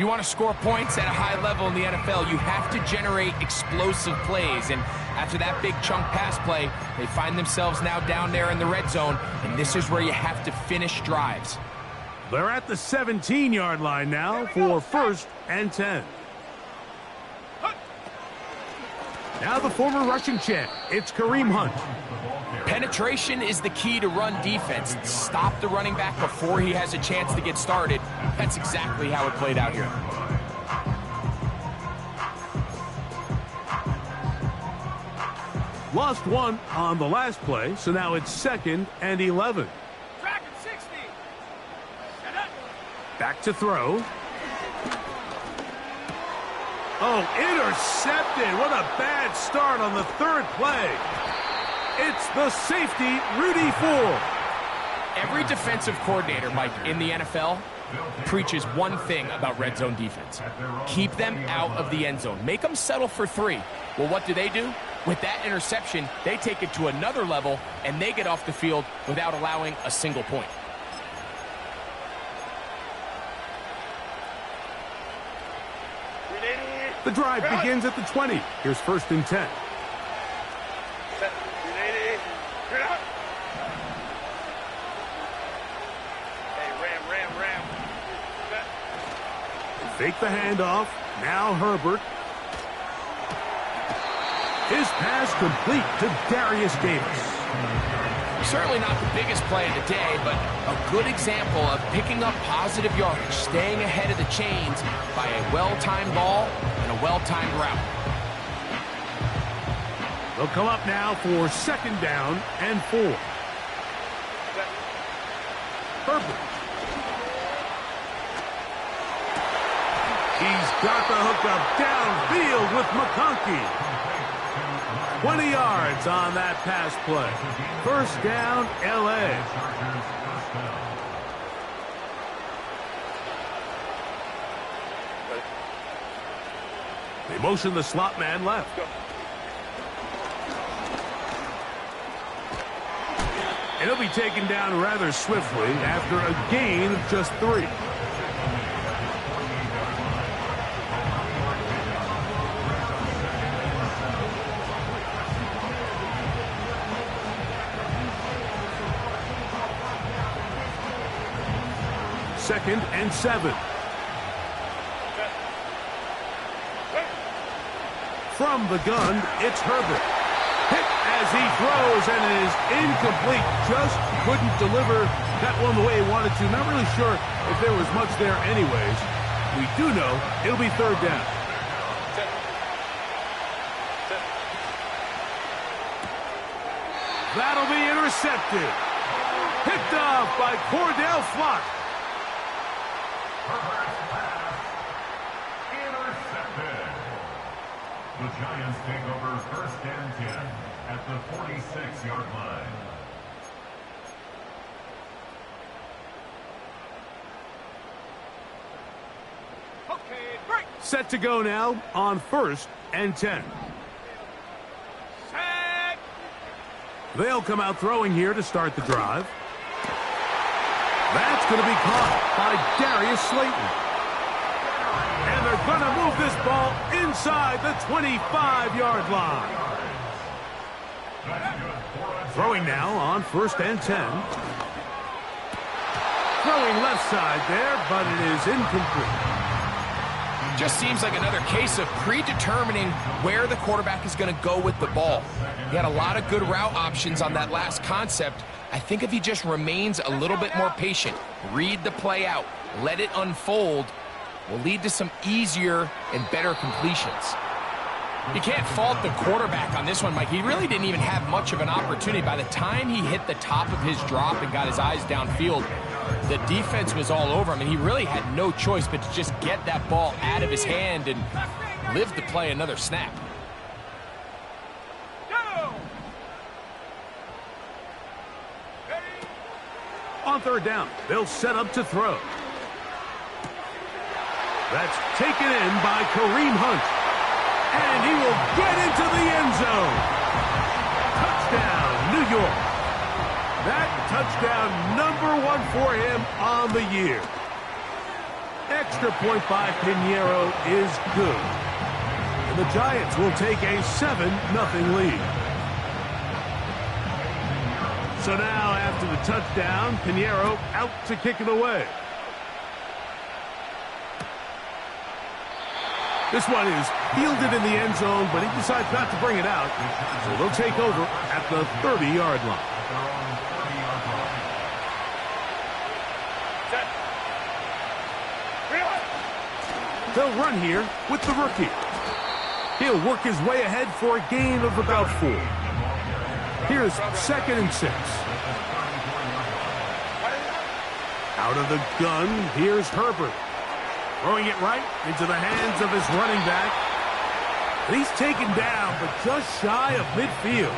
you want to score points at a high level in the NFL, you have to generate explosive plays. And after that big chunk pass play, they find themselves now down there in the red zone, and this is where you have to finish drives. They're at the 17-yard line now for 1st and 10. Now the former rushing champ, it's Kareem Hunt. Penetration is the key to run defense. Stop the running back before he has a chance to get started. That's exactly how it played out here. Lost one on the last play, so now it's 2nd and 11. Back to throw. Oh, intercepted. What a bad start on the 3rd play. It's the safety, Rudy Ford. Every defensive coordinator, Mike, in the NFL preaches one thing about red zone defense. Keep them out of the end zone. Make them settle for 3. Well, what do? With that interception, they take it to another level, and they get off the field without allowing a single point. The drive begins at the 20. Here's 1st and 10. Fake the handoff. Now Herbert. His pass complete to Darius Davis. Certainly not the biggest play of the day, but a good example of picking up positive yardage, staying ahead of the chains by a well-timed ball and a well-timed route. They'll come up now for 2nd down and 4. Herbert. He's got the hookup downfield with McConkey. 20 yards on that pass play. 1st down, L.A. They motion the slot man left. And he'll be taken down rather swiftly after a gain of just 3. Second and 7. From the gun, it's Herbert. Hit as he throws, and it is incomplete. Just couldn't deliver that one the way he wanted to. Not really sure if there was much there anyways. We do know it'll be 3rd down. That'll be intercepted. Picked off by Cordell Flott. The Giants take over 1st and 10 at the 46-yard line. Okay, break. Set to go now on 1st and 10. Set. They'll come out throwing here to start the drive. That's going to be caught by Darius Slayton. And they're going to move this ball inside the 25-yard line. Throwing now on 1st and 10. Throwing left side there, but it is incomplete. Just seems like another case of predetermining where the quarterback is going to go with the ball. He had a lot of good route options on that last concept. I think if he just remains a little bit more patient, read the play out, let it unfold, will lead to some easier and better completions. You can't fault the quarterback on this one, Mike. He really didn't even have much of an opportunity. By the time he hit the top of his drop and got his eyes downfield, the defense was all over him, and he really had no choice but to just get that ball out of his hand and live to play another snap. On 3rd down, they'll set up to throw. That's taken in by Kareem Hunt. And he will get into the end zone. Touchdown, New York. That touchdown #1 for him on the year. extra point by Piñeiro is good. And the Giants will take a 7-0 lead. So now, after the touchdown, Piñeiro out to kick it away. This one is fielded in the end zone, but he decides not to bring it out. So they'll take over at the 30-yard line. They'll run here with the rookie. He'll work his way ahead for a gain of about 4. Here's 2nd and 6. Out of the gun, here's Herbert. Throwing it right into the hands of his running back. And he's taken down, but just shy of midfield.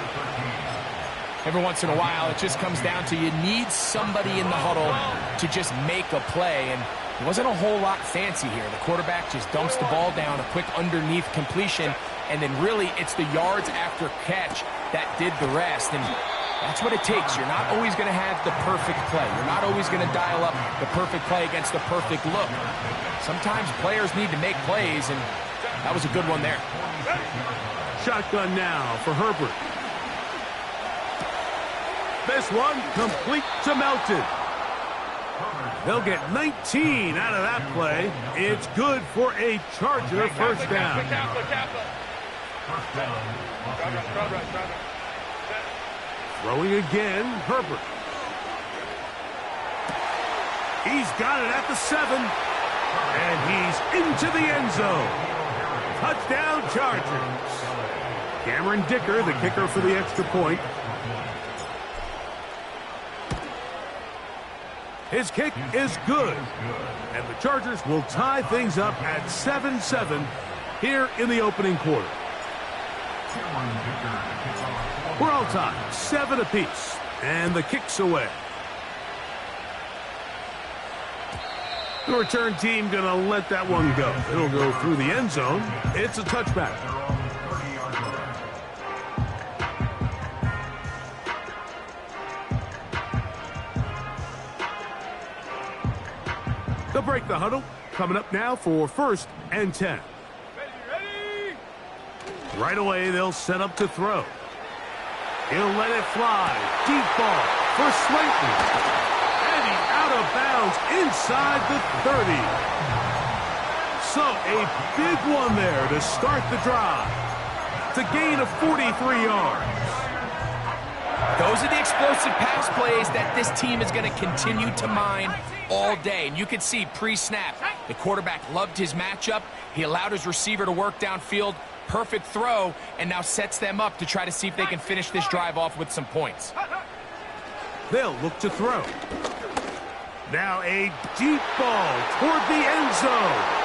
Every once in a while, it just comes down to you need somebody in the huddle to just make a play. And it wasn't a whole lot fancy here. The quarterback just dumps the ball down, a quick underneath completion, and then really it's the yards after catch that did the rest. And that's what it takes. You're not always going to have the perfect play. You're not always going to dial up the perfect play against the perfect look. Sometimes players need to make plays, and that was a good one there. Shotgun now for Herbert. This one complete to Melton. They'll get 19 out of that play. It's good for a Charger first down. Throwing again, Herbert. He's got it at the 7. And he's into the end zone. Touchdown, Chargers. Cameron Dicker, the kicker for the extra point. His kick is good. And the Chargers will tie things up at 7-7 here in the opening quarter. We're all tied, 7 apiece. And the kick's away. The return team going to let that one go. It'll go through the end zone. It's a touchback. They'll break the huddle. Coming up now for 1st and 10. Ready. Right away, they'll set up to throw. He'll let it fly. Deep ball for Slayton. And he's out of bounds inside the 30. So a big one there to start the drive. It's a gain of 43 yards. Those are the explosive pass plays that this team is going to continue to mine all day. And you can see pre-snap, the quarterback loved his matchup. He allowed his receiver to work downfield. Perfect throw, and now sets them up to try to see if they can finish this drive off with some points. They'll look to throw. Now a deep ball toward the end zone.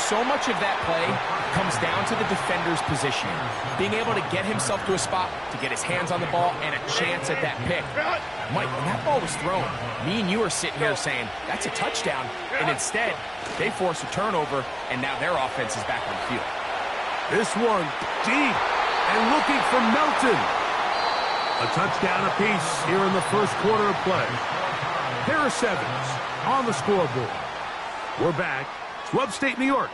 So much of that play comes down to the defender's positioning. Being able to get himself to a spot, to get his hands on the ball, and a chance at that pick. Mike, when that ball was thrown, me and you are sitting here saying, that's a touchdown. And instead, they force a turnover, and now their offense is back on the field. This one deep and looking for Melton. A touchdown apiece here in the first quarter of play. Harris Evans on the scoreboard. We're back to upstate New York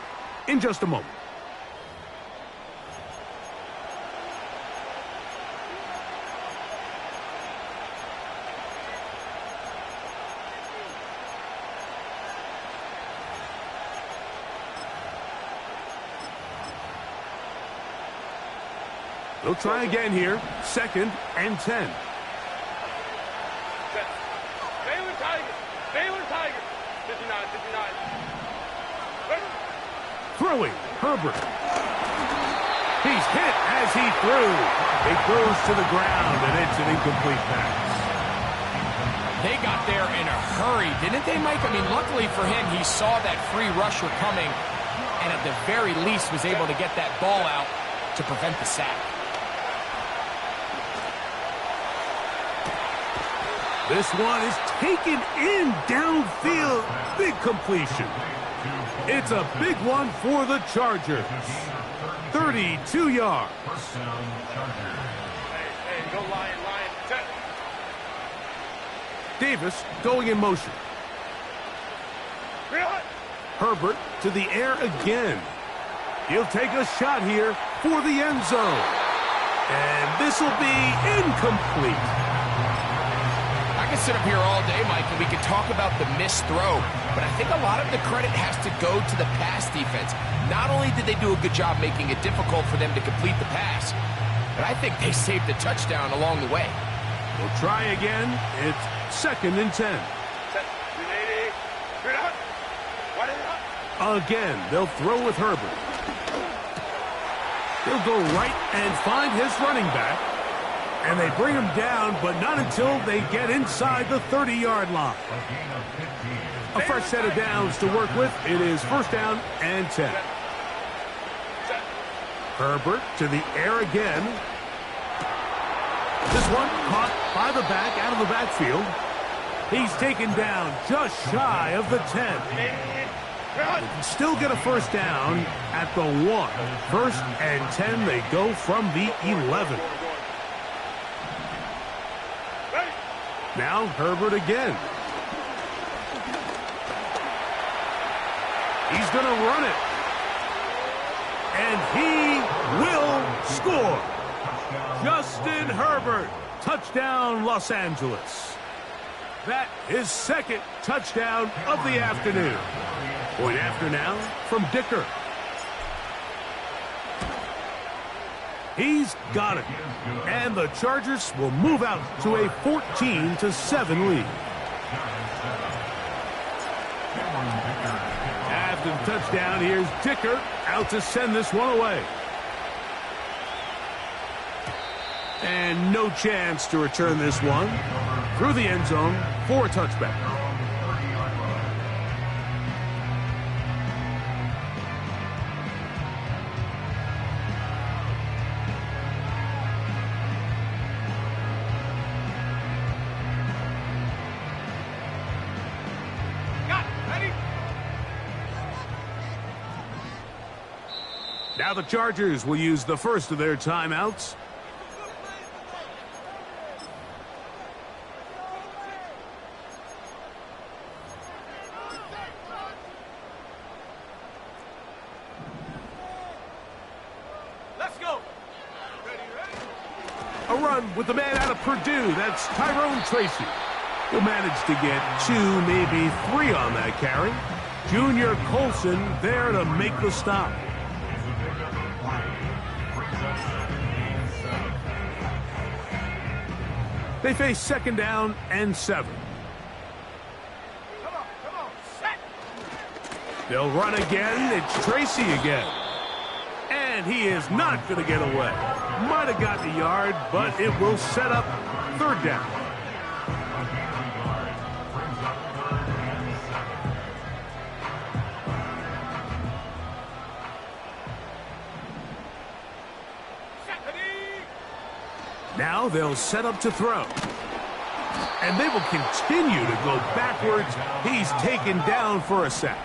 in just a moment. They'll try again here. 2nd and 10. Baylor Tigers. Baylor Tigers. 59, 59. Throwing, Herbert. He's hit as he threw. It goes to the ground, and it's an incomplete pass. They got there in a hurry, didn't they, Mike? I mean, luckily for him, he saw that free rusher coming, and at the very least was able to get that ball out to prevent the sack. This one is taken in downfield. Big completion. It's a big one for the Chargers. 32 yards. Hey, go Lion. Davis going in motion. Herbert to the air again. He'll take a shot here for the end zone. And this will be incomplete. I can sit up here all day, Mike, and we can talk about the missed throw, but I think a lot of the credit has to go to the pass defense. Not only did they do a good job making it difficult for them to complete the pass, but I think they saved a touchdown along the way. We'll try again. It's 2nd and 10. Again, they'll throw with Herbert. He'll go right and find his running back. And they bring him down, but not until they get inside the 30-yard line. A fresh set of downs to work with. It is 1st down and 10. Herbert to the air again. This one caught by the back out of the backfield. He's taken down just shy of the 10. They can still get a 1st down at the 1. 1st and 10, they go from the 11. Now Herbert again. He's going to run it. And he will score. Justin Herbert. Touchdown, Los Angeles. That is 2nd touchdown of the afternoon. Point after now from Dicker. He's got it. And the Chargers will move out to a 14-7 lead. After the touchdown, here's Dicker out to send this one away. And no chance to return this one through the end zone for a touchback. Now the Chargers will use the first of their timeouts. Let's go. A run with the man out of Purdue. That's Tyrone Tracy. He'll manage to get 2, maybe 3 on that carry. Junior Colson there to make the stop. They face 2nd down and 7. Come on, set. They'll run again. It's Tracy again. And he is not going to get away. Might have got the yard, but it will set up 3rd down. Now they'll set up to throw. And they will continue to go backwards. He's taken down for a sack.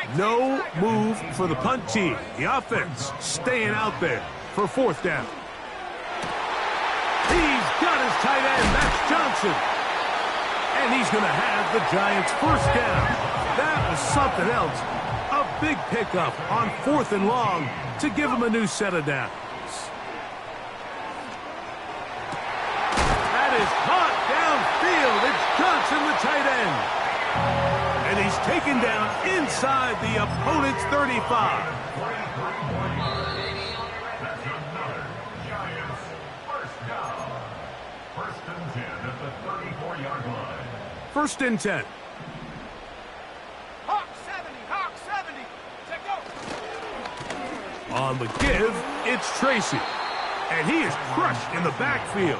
19, No move for the punt team. The offense staying out there for 4th down. He's got his tight end. That's Johnson. And he's going to have the Giants' 1st down. That was something else. A big pickup on 4th and long to give him a new set of downs. Is caught downfield. It's Johnson, the tight end. And he's taken down inside the opponent's 35. That's another Giants 1st down. 1st and 10 at the 34-yard line. 1st and 10. Hawk 70. Check go. On the give, it's Tracy. And he is crushed in the backfield.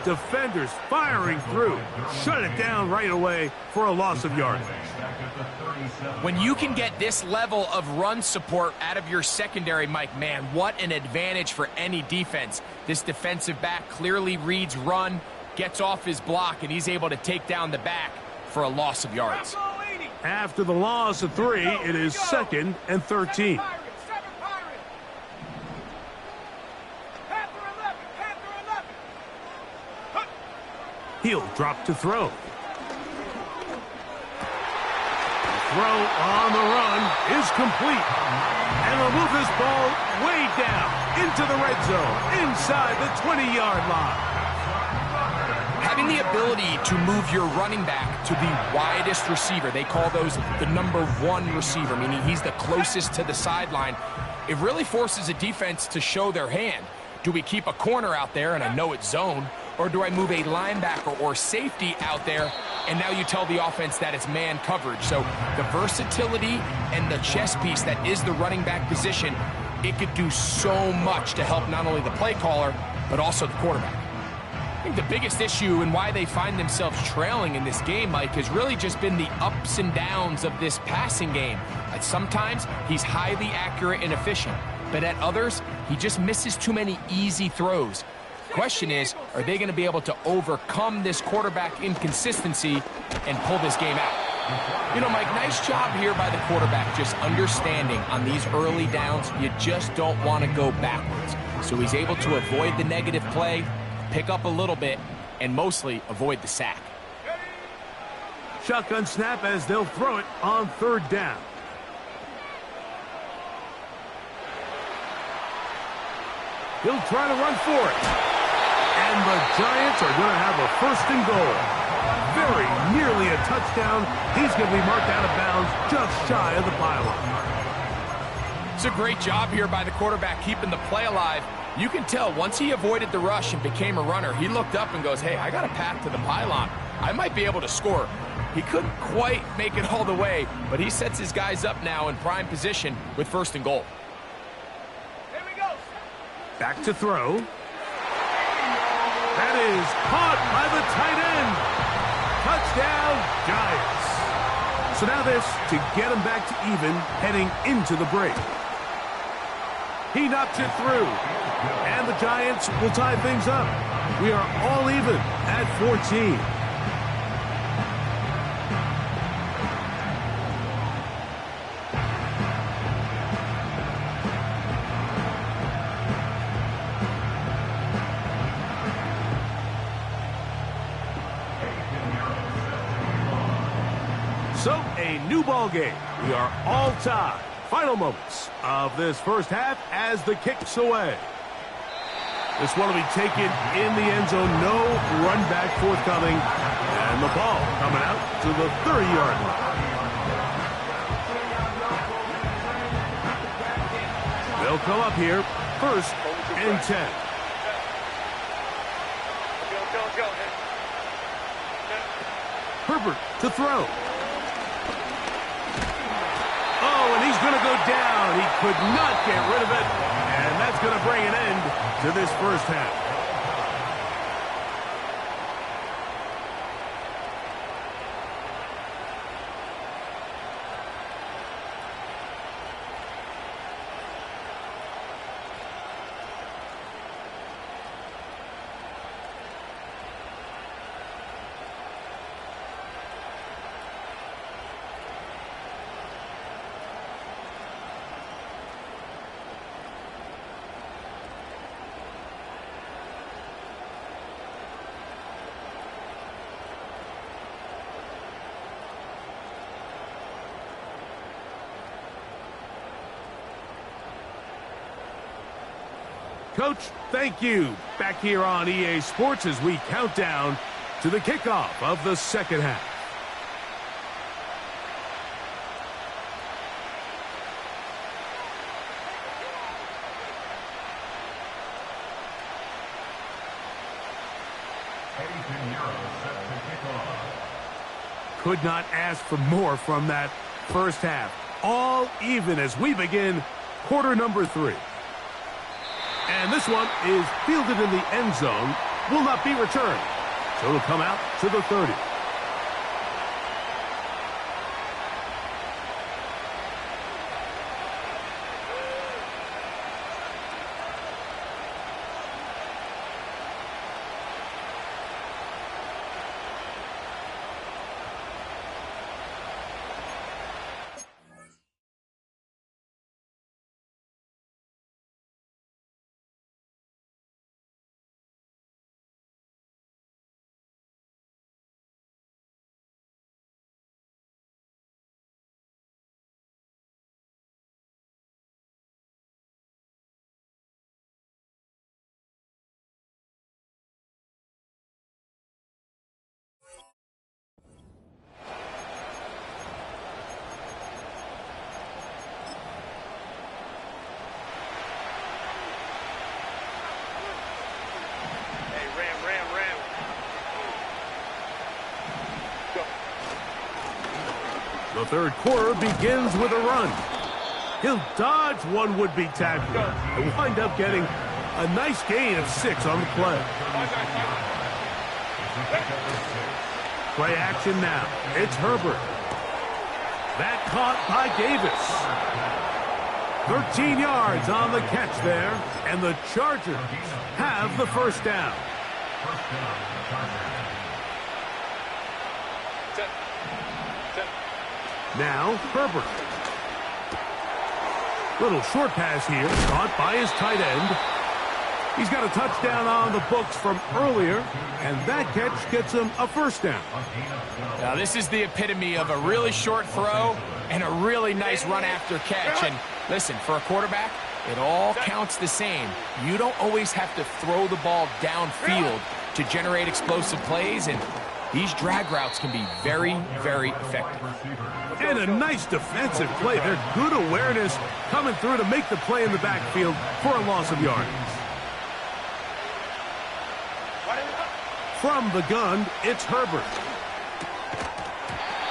Defenders firing through. Shut it down right away for a loss of yardage. When you can get this level of run support out of your secondary, Mike, man, what an advantage for any defense. This defensive back clearly reads run, gets off his block, and he's able to take down the back for a loss of yards. After the loss of 3, it is 2nd and 13. He'll drop to throw. Throw on the run is complete. And they'll move this ball way down into the red zone, inside the 20-yard line. Having the ability to move your running back to the widest receiver, they call those the number one receiver, meaning he's the closest to the sideline, it really forces a defense to show their hand. Do we keep a corner out there, and I know it's zone, or do I move a linebacker or safety out there, and now you tell the offense that it's man coverage? So the versatility and the chess piece that is the running back position, it could do so much to help not only the play caller, but also the quarterback. I think the biggest issue and why they find themselves trailing in this game, Mike, has really just been the ups and downs of this passing game. Sometimes he's highly accurate and efficient, but at others, he just misses too many easy throws. Question is, are they going to be able to overcome this quarterback inconsistency and pull this game out? You know, Mike, nice job here by the quarterback, just understanding on these early downs, you just don't want to go backwards. So he's able to avoid the negative play, pick up a little bit, and mostly avoid the sack. Shotgun snap as they'll throw it on third down. He'll try to run for it. And the Giants are going to have a first and goal. Very nearly a touchdown. He's going to be marked out of bounds just shy of the pylon. It's a great job here by the quarterback keeping the play alive. You can tell once he avoided the rush and became a runner, he looked up and goes, hey, I got a path to the pylon. I might be able to score. He couldn't quite make it all the way, but he sets his guys up now in prime position with first and goal. Back to throw. That is caught by the tight end. Touchdown, Giants. So now this to get them back to even heading into the break. He knocks it through. And the Giants will tie things up. We are all even at 14. So, a new ball game. We are all tied. Final moments of this first half as the kick's away. This one will be taken in the end zone. No run back forthcoming. And the ball coming out to the 30-yard line. They'll come up here first and 10. Herbert to throw. Oh, and he's going to go down. He could not get rid of it. And that's going to bring an end to this first half. Coach, thank you. Back here on EA Sports as we count down to the kickoff of the second half. Could not ask for more from that first half. All even as we begin quarter number 3. And this one is fielded in the end zone, will not be returned. So it'll come out to the 30. third quarter begins with a run. He'll dodge one would-be tackler and wind up getting a nice gain of 6 on the play. Play action now. It's Herbert. That caught by Davis. 13 yards on the catch there, and the Chargers have the first down. Now, Herbert. Little short pass here, caught by his tight end. He's got a touchdown on the books from earlier, and that catch gets him a first down. Now, this is the epitome of a really short throw and a really nice run after catch. And listen, for a quarterback, it all counts the same. You don't always have to throw the ball downfield to generate explosive plays, and these drag routes can be very, very effective. And a nice defensive play. They're good awareness coming through to make the play in the backfield for a loss of yardage. From the gun, it's Herbert.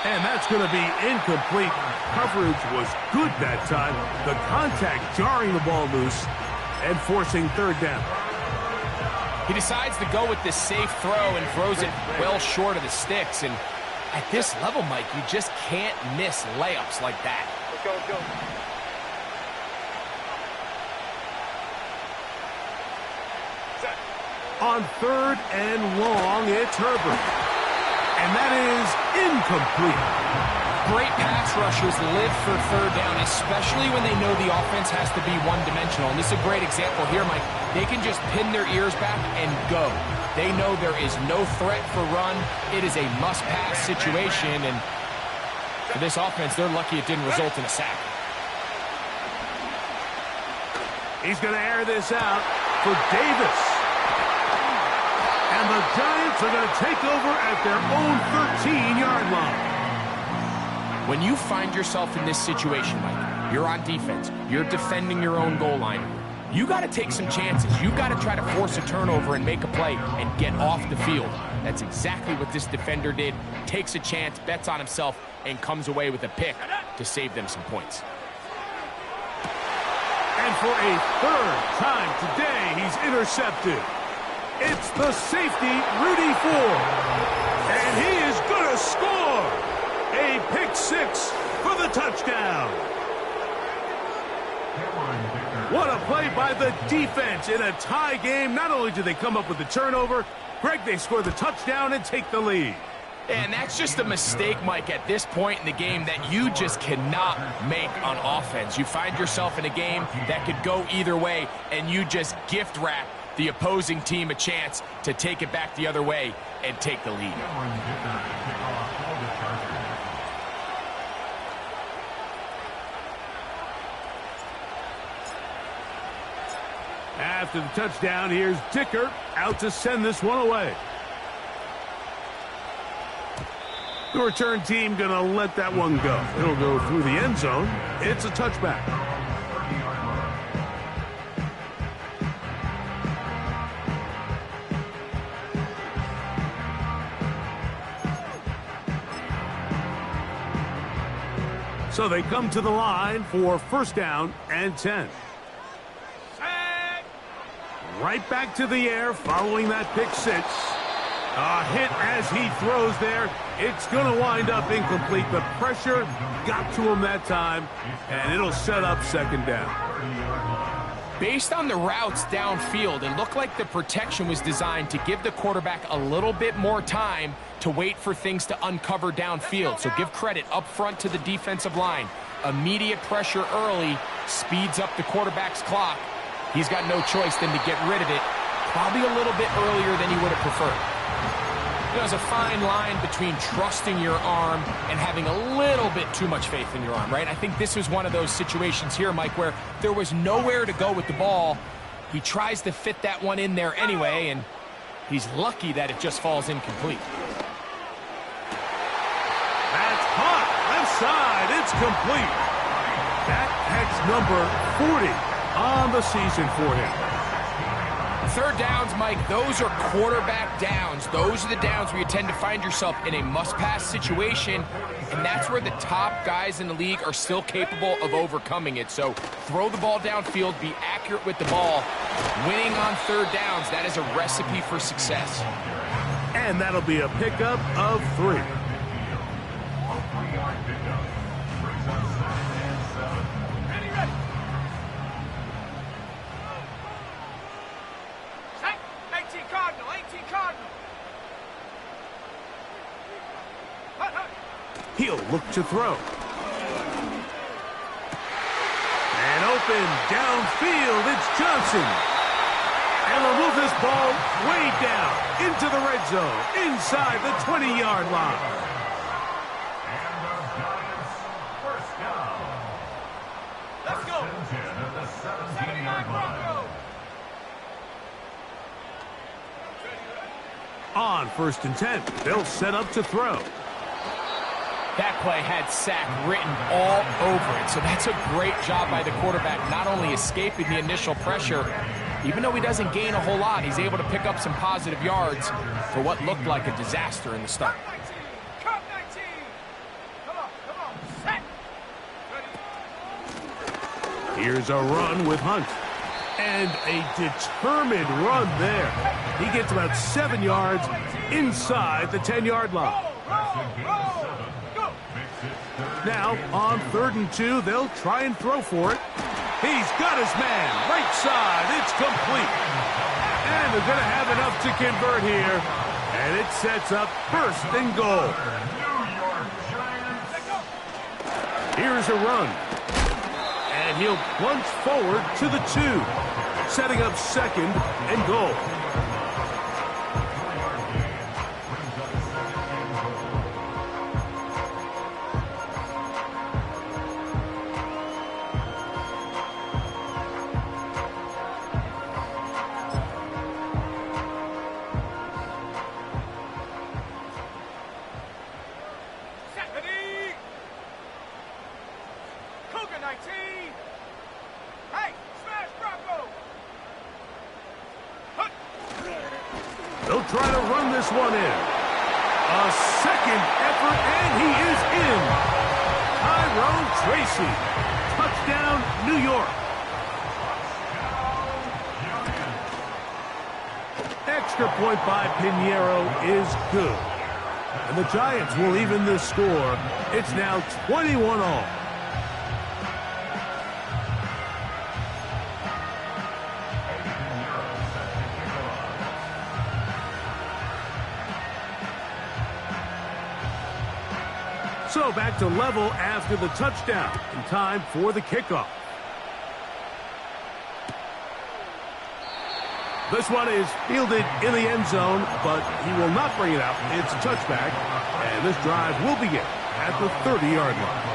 And that's going to be incomplete. Coverage was good that time. The contact jarring the ball loose and forcing third down. He decides to go with this safe throw and throws it well short of the sticks. And at this level, Mike, you just can't miss layups like that. Let's go, let's go. On third and long, it's Herbert. And that is incomplete. Great pass rushers live for third down, especially when they know the offense has to be one-dimensional. And this is a great example here, Mike. They can just pin their ears back and go. They know there is no threat for run. It is a must-pass situation, and for this offense, they're lucky it didn't result in a sack. He's going to air this out for Davis. And the Giants are going to take over at their own 13-yard line. When you find yourself in this situation, Mike, you're on defense, you're defending your own goal line, you got to take some chances. You got to try to force a turnover and make a play and get off the field. That's exactly what this defender did. Takes a chance, bets on himself, and comes away with a pick to save them some points. And for a third time today, he's intercepted. It's the safety, Rudy Ford. And he is going to score. A pick six for the touchdown. What a play by the defense in a tie game. Not only do they come up with the turnover, Greg, they score the touchdown and take the lead. And that's just a mistake, Mike, at this point in the game that you just cannot make on offense. You find yourself in a game that could go either way, and you just gift wrap the opposing team a chance to take it back the other way and take the lead. After the touchdown, here's Dicker out to send this one away. The return team going to let that one go. It'll go through the end zone. It's a touchback. So they come to the line for first down and 10. Right back to the air following that pick six. A hit as he throws there. It's going to wind up incomplete. The pressure got to him that time, and it'll set up second down. Based on the routes downfield, it looked like the protection was designed to give the quarterback a little bit more time to wait for things to uncover downfield. So give credit up front to the defensive line. Immediate pressure early speeds up the quarterback's clock. He's got no choice than to get rid of it, probably a little bit earlier than he would have preferred. There's a fine line between trusting your arm and having a little bit too much faith in your arm, right? I think this was one of those situations here, Mike, where there was nowhere to go with the ball. He tries to fit that one in there anyway, and he's lucky that it just falls incomplete. That's caught. Left side. It's complete. That catch number 40 on the season for him. Third downs, Mike, those are quarterback downs. Those are the downs where you tend to find yourself in a must-pass situation, and that's where the top guys in the league are still capable of overcoming it. So throw the ball downfield, be accurate with the ball. Winning on third downs, that is a recipe for success. And that'll be a pickup of 3. Ready, ready. Set. 18 Cardinal, 18 Cardinal. Hut, hut. He'll look to throw. And open downfield, it's Johnson. And they'll move this ball way down into the red zone, inside the 20-yard line. And the Giants first down. Let's go. First and 10 at the 79 17-yard line. Bronco. On 1st and 10, they'll set up to throw. That play had sack written all over it, so that's a great job by the quarterback, not only escaping the initial pressure, even though he doesn't gain a whole lot, he's able to pick up some positive yards for what looked like a disaster in the start. Cut 19. Cut 19. Come on, set. Ready. Here's a run with Hunt. And a determined run there. He gets about 7 yards inside the 10-yard line. Roll. Go. Now, on 3rd and 2, they'll try and throw for it. He's got his man, right side, it's complete. And they're going to have enough to convert here. And it sets up 1st and goal. New York Giants. Let go. Here's a run. And he'll plunge forward to the 2, setting up 2nd and goal. Set. Ready. Cougar 19. Hey, smash Bronco. Hut. They'll try to run this one in. A 2nd effort, and he is in. Tyrone Tracy. Touchdown, New York. Extra point by Pinheiro is good. And the Giants will even this score. It's now 21-all. So back to level after the touchdown. In time for the kickoff. This one is fielded in the end zone, but he will not bring it out. It's a touchback, and this drive will begin at the 30-yard line.